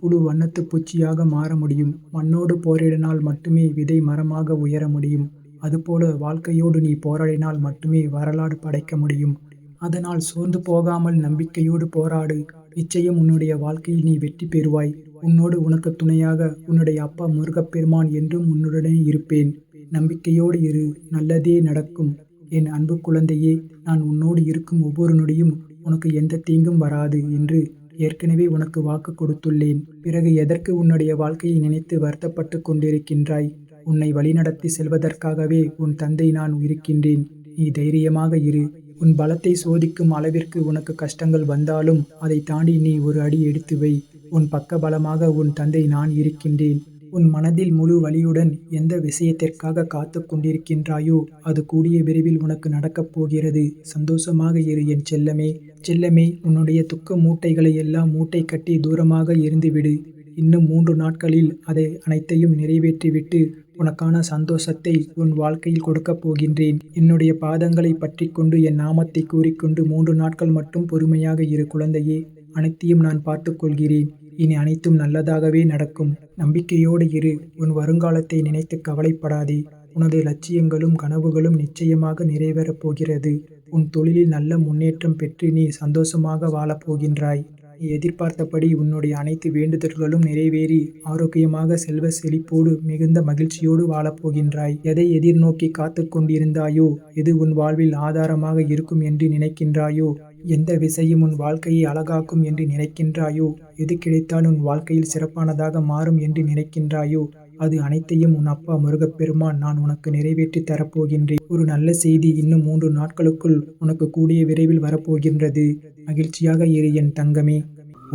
புழு வண்ணத்துப் பூச்சியாக மாற முடியும். மண்ணோடு போராடினால் மட்டுமே விதை மரமாக உயர முடியும். அதுபோல வாழ்க்கையோடு நீ போராடினால் மட்டுமே வரலாறு படைக்க முடியும். அதனால் சோர்ந்து போகாமல் நம்பிக்கையோடு போராடு. நிச்சயம் உன்னுடைய வாழ்க்கையில் நீ வெற்றி பெறுவாய். உன்னோடு உனக்கு துணையாக உன்னுடைய அப்பா முருகப்பெருமான் என்றும் உன்னுடனே இருப்பேன். நம்பிக்கையோடு இரு, நல்லதே நடக்கும். என் அன்பு குழந்தையே, நான் உன்னோடு இருக்கும் ஒவ்வொரு நொடியும் உனக்கு எந்த தீங்கும் வராது என்று ஏற்கனவே உனக்கு வாக்கு கொடுத்துள்ளேன். பிறகு எதற்கு உன்னுடைய வாழ்க்கையை நினைத்து வருத்தப்பட்டு கொண்டிருக்கின்றாய்? உன்னை வழிநடத்தி செல்வதற்காகவே உன் தந்தை நான் இருக்கின்றேன். நீ தைரியமாக இரு. உன் பலத்தை சோதிக்கும் அளவிற்கு உனக்கு கஷ்டங்கள் வந்தாலும் அதை தாண்டி நீ ஒரு அடி எடுத்து வை. உன் பக்க பலமாக உன் தந்தை நான் இருக்கின்றேன். உன் மனதில் முழு வலியுடன் எந்த விஷயத்திற்காக காத்து கொண்டிருக்கின்றாயோ அது கூடிய விரைவில் உனக்கு நடக்கப் போகிறது. சந்தோஷமாக இரு என் செல்லமே. செல்லமே, உன்னுடைய துக்க மூட்டைகளை எல்லாம் மூட்டை கட்டி தூரமாக எறிந்துவிடு. இன்னும் 3 நாட்களில் அதை அனைத்தையும் நிறைவேற்றிவிட்டு உனக்கான சந்தோஷத்தை உன் வாழ்க்கையில் கொடுக்கப் போகின்றேன். என்னுடைய பாதங்களை பற்றி கொண்டு என் நாமத்தை கூறிக்கொண்டு 3 நாட்கள் மட்டும் பொறுமையாக இரு குழந்தையே. அனைத்தையும் நான் பார்த்துக் கொள்கிறேன். இனி அனைத்தும் நல்லதாகவே நடக்கும். நம்பிக்கையோடு இரு. உன் வருங்காலத்தை நினைத்து கவலைப்படாதே. உனது லட்சியங்களும் கனவுகளும் நிச்சயமாக நிறைவேறப் போகிறது. உன் தொழிலில் நல்ல முன்னேற்றம் பெற்று நீ சந்தோஷமாக வாழப்போகின்றாய். நீ எதிர்பார்த்தபடி உன்னுடைய அனைத்து வேண்டுதல்களும் நிறைவேறி ஆரோக்கியமாக செல்வ செழிப்போடு மிகுந்த மகிழ்ச்சியோடு வாழப்போகின்றாய். எதை எதிர்நோக்கி காத்து கொண்டிருந்தாயோ, எது உன் வாழ்வில் ஆதாரமாக இருக்கும் என்று நினைக்கின்றாயோ, எந்த விஷயம் உன் வாழ்க்கையை அழகாக்கும் என்று நினைக்கின்றாயோ, எது கிடைத்தால் உன் வாழ்க்கையில் சிறப்பானதாக மாறும் என்று நினைக்கின்றாயோ, அது அனைத்தையும் உன் அப்பா முருகப்பெருமான் நான் உனக்கு நிறைவேற்றி தரப்போகின்றேன். ஒரு நல்ல செய்தி இன்னும் 3 நாட்களுக்குள் உனக்கு கூடிய விரைவில் வரப்போகின்றது. மகிழ்ச்சியாக இரு என் தங்கமே.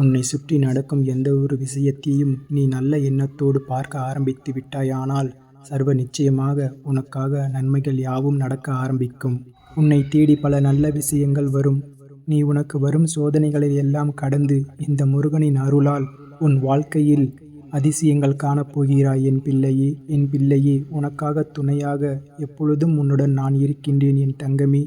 உன்னை சுற்றி நடக்கும் எந்த ஒரு விஷயத்தையும் நீ நல்ல எண்ணத்தோடு பார்க்க ஆரம்பித்து விட்டாயானால் சர்வ நிச்சயமாக உனக்காக நன்மைகள் யாவும் நடக்க ஆரம்பிக்கும். உன்னை தேடி பல நல்ல விஷயங்கள் வரும். நீ உனக்கு வரும் சோதனைகளை எல்லாம் கடந்து இந்த முருகனின் அருளால் உன் வாழ்க்கையில் அதிசயங்கள் காணப்போகிறாய் என் பிள்ளையே. என் பிள்ளையே, உனக்காக துணையாக எப்பொழுதும் உன்னுடன் நான் இருக்கின்றேன் என் தங்கமே.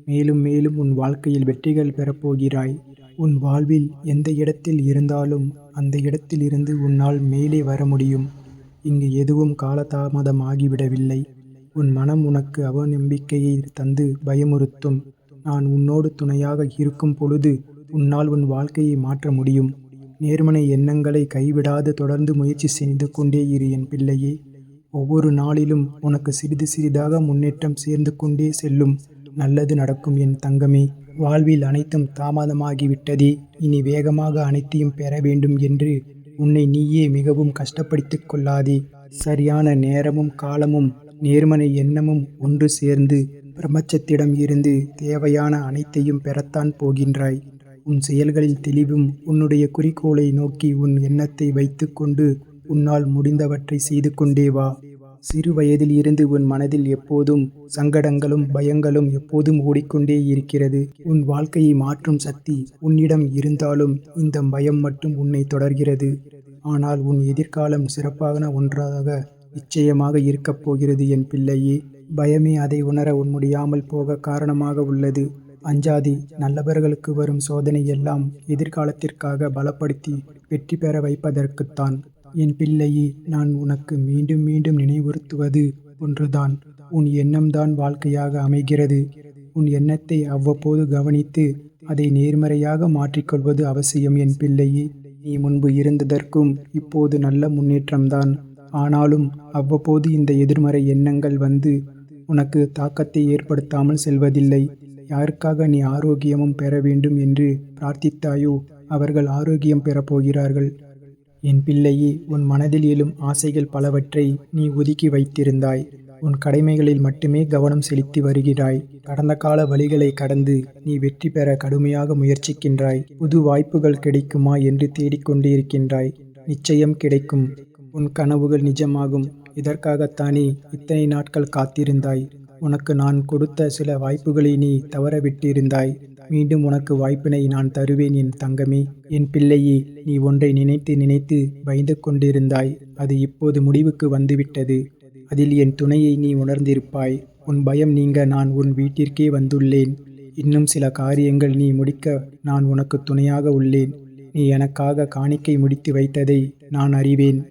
மேலும் மேலும் உன் வாழ்க்கையில் வெற்றிகள் பெறப்போகிறாய். உன் வாழ்வில் எந்த இடத்தில் இருந்தாலும் அந்த இடத்தில் இருந்து உன்னால் மேலே வர முடியும். இங்கு எதுவும் காலதாமதமாகிவிடவில்லை. உன் மனம் உனக்கு அவநம்பிக்கையை தந்து பயமுறுத்தும். நான் உன்னோடு துணையாக இருக்கும் பொழுது உன்னால் உன் வாழ்க்கையை மாற்ற முடியும். நேர்மறை எண்ணங்களை கைவிடாது தொடர்ந்து முயற்சி செய்து கொண்டே இரு என் பிள்ளையே. ஒவ்வொரு நாளிலும் உனக்கு சிறிது சிறிதாக முன்னேற்றம் சேர்ந்து கொண்டே செல்லும். நல்லது நடக்கும் என் தங்கமே. வாழ்வில் அனைத்தும் தாமதமாகிவிட்டதே, இனி வேகமாக அனைத்தையும் பெற வேண்டும் என்று உன்னை நீயே மிகவும் கஷ்டப்படுத்திக் கொள்ளாதே. சரியான நேரமும் காலமும் நேர்மறை எண்ணமும் ஒன்று சேர்ந்து பிரபஞ்சத்திடம் இருந்து தேவையான அனைத்தையும் பெறத்தான் போகின்றாய். உன் செயல்களில் தெளிவும் உன்னுடைய குறிக்கோளை நோக்கி உன் எண்ணத்தை வைத்து கொண்டு உன்னால் முடிந்தவற்றை செய்து கொண்டே வா. சிறு வயதில் இருந்து உன் மனதில் எப்போதும் சங்கடங்களும் பயங்களும் எப்போதும் ஓடிக்கொண்டே இருக்கிறது. உன் வாழ்க்கையை மாற்றும் சக்தி உன்னிடம் இருந்தாலும் இந்த பயம் மட்டும் உன்னை தொடர்கிறது. ஆனால் உன் எதிர்காலம் சிறப்பான ஒன்றாக நிச்சயமாக இருக்கப் போகிறது என் பிள்ளையே. பயமே அதை உணர முடியாமல் போக காரணமாக உள்ளது. அஞ்சாதே. நல்லவர்களுக்கு வரும் சோதனை எல்லாம் எதிர்காலத்திற்காக பலப்படுத்தி வெற்றி பெற வைப்பதற்குத்தான். என் பிள்ளையே, நான் உனக்கு மீண்டும் மீண்டும் நினைவுறுத்துவது ஒன்றுதான். உன் எண்ணம்தான் வாழ்க்கையாக அமைகிறது. உன் எண்ணத்தை அவ்வப்போது கவனித்து அதை நேர்மறையாக மாற்றிக்கொள்வது அவசியம் என் பிள்ளையே. நீ முன்பு இருந்ததற்கும் இப்போது நல்ல முன்னேற்றம்தான். ஆனாலும் அவ்வப்போது இந்த எதிர்மறை எண்ணங்கள் வந்து உனக்கு தாக்கத்தை ஏற்படுத்தாமல் செல்வதில்லை. யாருக்காக நீ ஆரோக்கியமும் பெற வேண்டும் என்று பிரார்த்தித்தாயோ அவர்கள் ஆரோக்கியம் பெறப்போகிறார்கள். என் பிள்ளையே, உன் மனதில் எழும் ஆசைகள் பலவற்றை நீ ஒதுக்கி வைத்திருந்தாய். உன் கடமைகளில் மட்டுமே கவனம் செலுத்தி வருகிறாய். கடந்த கால வழிகளை கடந்து நீ வெற்றி பெற கடுமையாக முயற்சிக்கின்றாய். புது வாய்ப்புகள் கிடைக்குமா என்று தேடிக்கொண்டிருக்கின்றாய். நிச்சயம் கிடைக்கும். உன் கனவுகள் நிஜமாகும். இதற்காகத்தானே இத்தனை நாட்கள் காத்திருந்தாய். உனக்கு நான் கொடுத்த சில வாய்ப்புகளை நீ தவறவிட்டிருந்தாய். மீண்டும் உனக்கு வாய்ப்பினை நான் தருவேன் என் தங்கமே. என் பிள்ளையே, நீ ஒன்றை நினைத்து நினைத்து பயந்து கொண்டிருந்தாய். அது இப்போது முடிவுக்கு வந்துவிட்டது. அதில் என் துணையை நீ உணர்ந்திருப்பாய். உன் பயம் நீங்க நான் உன் வீட்டிற்கே வந்துள்ளேன். இன்னும் சில காரியங்கள் நீ முடிக்க நான் உனக்கு துணையாக உள்ளேன். நீ எனக்காக காணிக்கை முடித்து வைத்ததை நான் அறிவேன்.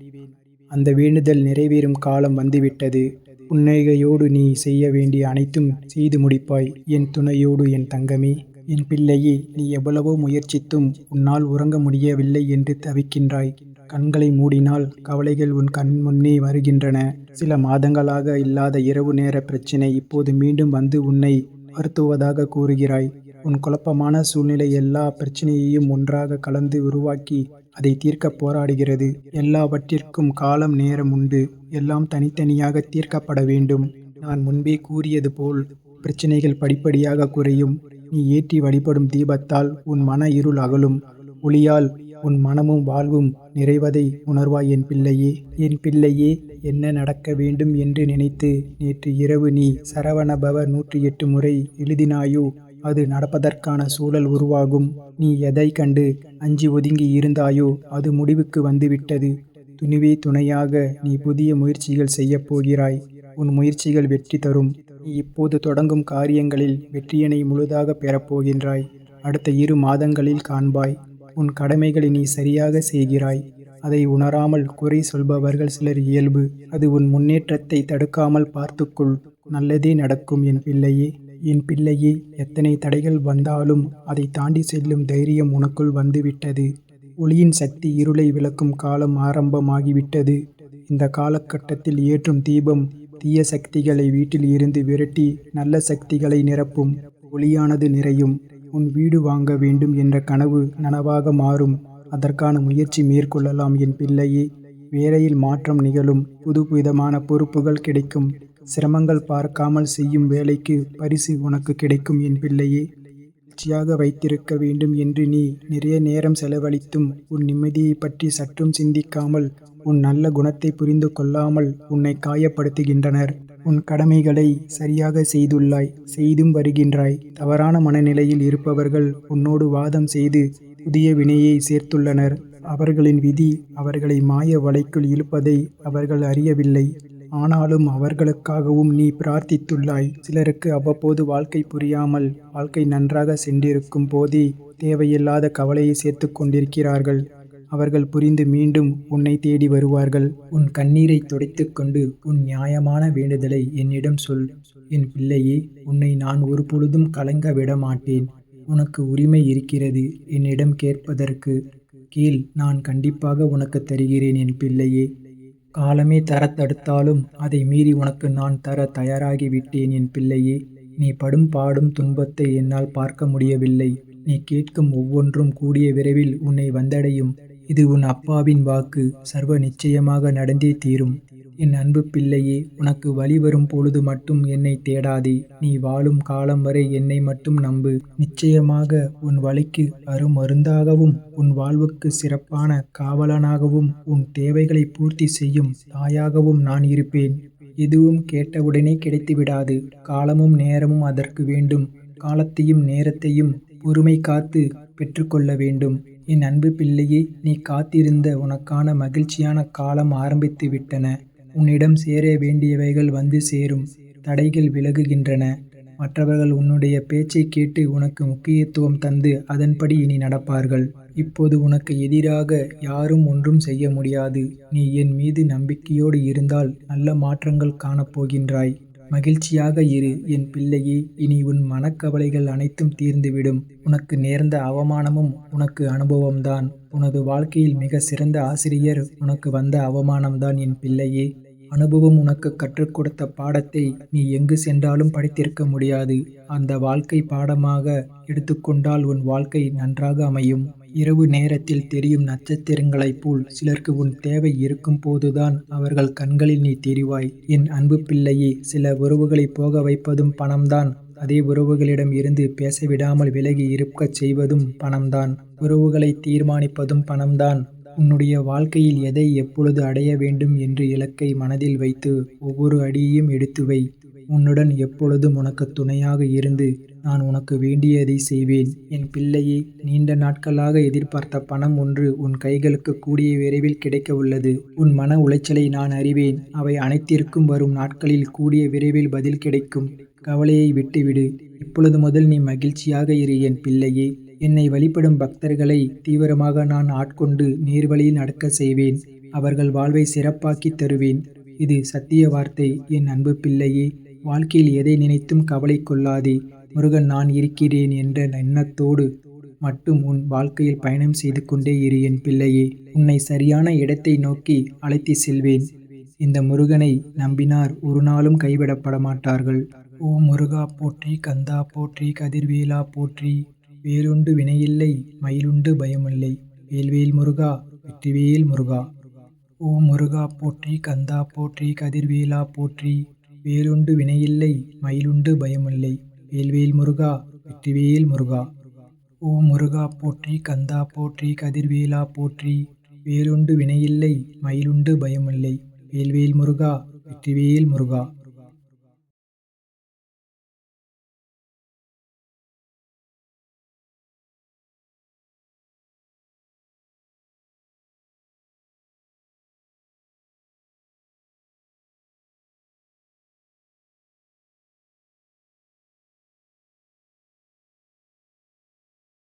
அந்த வேண்டுதல் நிறைவேறும் காலம் வந்துவிட்டது. புன்னகையோடு நீ செய்ய வேண்டிய அனைத்தும் செய்து முடிப்பாய். என் துணையோடு என் தங்கமே. என் பிள்ளையே, நீ எவ்வளவோ முயற்சித்தும் உன்னால் உறங்க முடியவில்லை என்று தவிக்கின்றாய். கண்களை மூடினால் கவலைகள் உன் கண் முன்னே வருகின்றன. சில மாதங்களாக இல்லாத இரவு நேர பிரச்சினை இப்போது மீண்டும் வந்து உன்னை வருத்துவதாக கூறுகிறாய். உன் குழப்பமான சூழ்நிலை எல்லா பிரச்சனையையும் ஒன்றாக கலந்து உருவாக்கி அதை தீர்க்க போராடுகிறது. எல்லாவற்றிற்கும் காலம் நேரம் உண்டு. எல்லாம் தனித்தனியாக தீர்க்கப்பட வேண்டும். நான் முன்பே கூறியது போல் பிரச்சனைகள் படிப்படியாக குறையும். நீ ஏற்றி வழிபடும் தீபத்தால் உன் மன இருள் அகலும். ஒளியால் உன் மனமும் வாழ்வும் நிறைவதை உணர்வாய் என் பிள்ளையே. என் பிள்ளையே, என்ன நடக்க வேண்டும் என்று நினைத்து நேற்று இரவு நீ சரவணபவ 108 முறை எழுதினாயோ அது நடப்பதற்கான சூழல் உருவாகும். நீ எதை கண்டு அஞ்சி ஒதுங்கி இருந்தாயோ அது முடிவுக்கு வந்துவிட்டது. துணிவே துணையாக நீ புதிய முயற்சிகள் செய்யப் போகிறாய். உன் முயற்சிகள் வெற்றி தரும். நீ இப்போது தொடங்கும் காரியங்களில் வெற்றியினை முழுதாக பெறப்போகின்றாய். அடுத்த 2 மாதங்களில் காண்பாய். உன் கடமைகளை நீ சரியாக செய்கிறாய். அதை உணராமல் குறை சொல்பவர்கள் சிலர் இயல்பு. அது உன் முன்னேற்றத்தை தடுக்காமல் பார்த்துக்கொள். நல்லதே நடக்கும் என் பிள்ளையே. என் பிள்ளையே, எத்தனை தடைகள் வந்தாலும் அதை தாண்டி செல்லும் தைரியம் உனக்குள் வந்துவிட்டது. ஒளியின் சக்தி இருளை விளக்கும் காலம் ஆரம்பமாகிவிட்டது. இந்த காலகட்டத்தில் ஏற்றும் தீபம் தீய சக்திகளை வீட்டில் இருந்து விரட்டி நல்ல சக்திகளை நிரப்பும். ஒளியானது நிறையும். உன் வீடு வாங்க வேண்டும் என்ற கனவு நனவாக மாறும். அதற்கான முயற்சி மேற்கொள்ளலாம் என் பிள்ளையே. வேலையில் மாற்றம் நிகழும். புதுவிதமான பொறுப்புகள் கிடைக்கும். சிரமங்கள் பார்க்காமல் செய்யும் வேலைக்கு பரிசு உனக்கு கிடைக்கும் என் பிள்ளையே. மகிழ்ச்சியாக வைத்திருக்க வேண்டும் என்று நீ நிறைய நேரம் செலவழித்தும் உன் நிம்மதியை பற்றி சற்றும் சிந்திக்காமல் உன் நல்ல குணத்தை புரிந்து கொள்ளாமல் உன்னை காயப்படுத்துகின்றனர். உன் கடமைகளை சரியாக செய்துள்ளாய், செய்தும் வருகின்றாய். தவறான மனநிலையில் இருப்பவர்கள் உன்னோடு வாதம் செய்து புதிய வினையை சேர்த்துள்ளனர். அவர்களின் விதி அவர்களை மாய வலைக்குள் இழுப்பதை அவர்கள் அறியவில்லை. ஆனாலும் அவர்களுக்காகவும் நீ பிரார்த்தித்துள்ளாய். சிலருக்கு அவ்வப்போது வாழ்க்கை புரியாமல் வாழ்க்கை நன்றாக சென்றிருக்கும் போதே தேவையில்லாத கவலையை சேர்த்து கொண்டிருக்கிறார்கள். அவர்கள் புரிந்து மீண்டும் உன்னை தேடி வருவார்கள். உன் கண்ணீரை துடைத்து கொண்டு உன் நியாயமான வேண்டுதலை என்னிடம் சொல். என் பிள்ளையே, உன்னை நான் ஒரு பொழுதும் கலங்க விட மாட்டேன். உனக்கு உரிமை இருக்கிறது என்னிடம் கேட்பதற்கு. கேள், நான் கண்டிப்பாக உனக்கு தருகிறேன் என் பிள்ளையே. காலமே தர தடுத்தாலும் அதை மீறி உனக்கு நான் தர தயாராகிவிட்டேன் என் பிள்ளையே. நீ படும் பாடும் துன்பத்தை என்னால் பார்க்க முடியவில்லை. நீ கேட்கும் ஒவ்வொன்றும் கூடிய விரைவில் உன்னை வந்தடையும். இது உன் அப்பாவின் வாக்கு. சர்வ நிச்சயமாக நடந்தே தீரும். என் அன்பு பிள்ளையே, உனக்கு வழி வரும் பொழுது மட்டும் என்னை தேடாதே. நீ வாழும் காலம் வரை என்னை மட்டும் நம்பு. நிச்சயமாக உன் வழிக்கு அருமருந்தாகவும் உன் வாழ்வுக்கு சிறப்பான காவலனாகவும் உன் தேவைகளை பூர்த்தி செய்யும் தாயாகவும் நான் இருப்பேன். எதுவும் கேட்டவுடனே கிடைத்துவிடாது. காலமும் நேரமும் அதற்கு வேண்டும். காலத்தையும் நேரத்தையும் பொறுமை காத்து பெற்றுக்கொள்ள வேண்டும். என் அன்பு பிள்ளையே, நீ காத்திருந்த உனக்கான மகிழ்ச்சியான காலம் ஆரம்பித்து விட்டன. உன்னிடம் சேர வேண்டியவைகள் வந்து சேரும். தடைகள் விலகுகின்றன. மற்றவர்கள் உன்னுடைய பேச்சை கேட்டு உனக்கு முக்கியத்துவம் தந்து அதன்படி இனி நடப்பார்கள். இப்போது உனக்கு எதிராக யாரும் ஒன்றும் செய்ய முடியாது. நீ என் மீது நம்பிக்கையோடு இருந்தால் நல்ல மாற்றங்கள் காணப்போகின்றாய். மகிழ்ச்சியாக இரு என் பிள்ளையே. இனி உன் மனக்கவலைகள் அனைத்தும் தீர்ந்துவிடும். உனக்கு நேர்ந்த அவமானமும் உனக்கு அனுபவம்தான். உனது வாழ்க்கையில் மிக சிறந்த ஆசிரியர் உனக்கு வந்த அவமானம்தான் என் பிள்ளையே. அனுபவம் உனக்கு கற்றுக் கொடுத்த பாடத்தை நீ எங்கு சென்றாலும் படித்திருக்க முடியாது. அந்த வாழ்க்கை பாடமாக எடுத்துக்கொண்டால் உன் வாழ்க்கை நன்றாக அமையும். இரவு நேரத்தில் தெரியும் நட்சத்திரங்களைப் போல் சிலருக்கு உன் தேவை இருக்கும் போதுதான் அவர்கள் கண்களில் நீ தெரிவாய். என் அன்பு பிள்ளையே, சில உறவுகளை போக வைப்பதும் பணம்தான். அதே உறவுகளிடம் இருந்து பேசவிடாமல் விலகி இருக்கச் செய்வதும் பணம்தான். உறவுகளை தீர்மானிப்பதும் பணம்தான். உன்னுடைய வாழ்க்கையில் எதை எப்பொழுது அடைய வேண்டும் என்று இலக்கை மனதில் வைத்து ஒவ்வொரு அடியையும் எடுத்து வை. உன்னுடன் எப்பொழுதும் உனக்கு துணையாக இருந்து நான் உனக்கு வேண்டியதை செய்வேன். என் பிள்ளையே, நீண்ட நாட்களாக எதிர்பார்த்த பணம் ஒன்று உன் கைகளுக்கு கூடிய விரைவில் கிடைக்க உள்ளது. உன் மன உளைச்சலை நான் அறிவேன். அவை அனைத்திற்கும் வரும் நாட்களில் கூடிய விரைவில் பதில் கிடைக்கும். கவலையை விட்டுவிடு. இப்பொழுது முதல் நீ மகிழ்ச்சியாக இரு என் பிள்ளையே. என்னை வழிபடும் பக்தர்களை தீவிரமாக நான் ஆட்கொண்டு நேர்வழியில் நடக்கச் செய்வேன். அவர்கள் வாழ்வை சிறப்பாக்கித் தருவேன். இது சத்திய வார்த்தை. என் அன்பு பிள்ளையே, வாழ்க்கையில் எதை நினைத்தும் கவலை கொள்ளாதே. முருகன் நான் இருக்கிறேன் என்ற எண்ணத்தோடு மட்டும் உன் வாழ்க்கையில் பயணம் செய்து கொண்டே இரு என் பிள்ளையே. உன்னை சரியான இடத்தை நோக்கி அழைத்துச் செல்வேன். இந்த முருகனை நம்பினார் ஒரு நாளும் கைவிடப்பட மாட்டார்கள். ஓம் முருகா போற்றி, கந்தா போற்றி, கதிர்வேலா போற்றி. வேலுண்டு வினையில்லை, மயிலுண்டு பயமில்லை. வேல்வேல் முருகா, வெற்றிவேல் முருகா. ஓம் முருகா போற்றி, கந்தா போற்றி, கதிர்வேலா போற்றி. வேலுண்டு வினையில்லை, மயிலுண்டு பயமில்லை. வேல்வேல் முருகா, வெற்றிவேல் முருகா. ஓம் முருகா போற்றி, கந்தா போற்றி, கதிர்வேலா போற்றி. வேலுண்டு வினையில்லை, மயிலுண்டு பயமில்லை. வேல்வேல் முருகா, வெற்றிவேல் முருகா.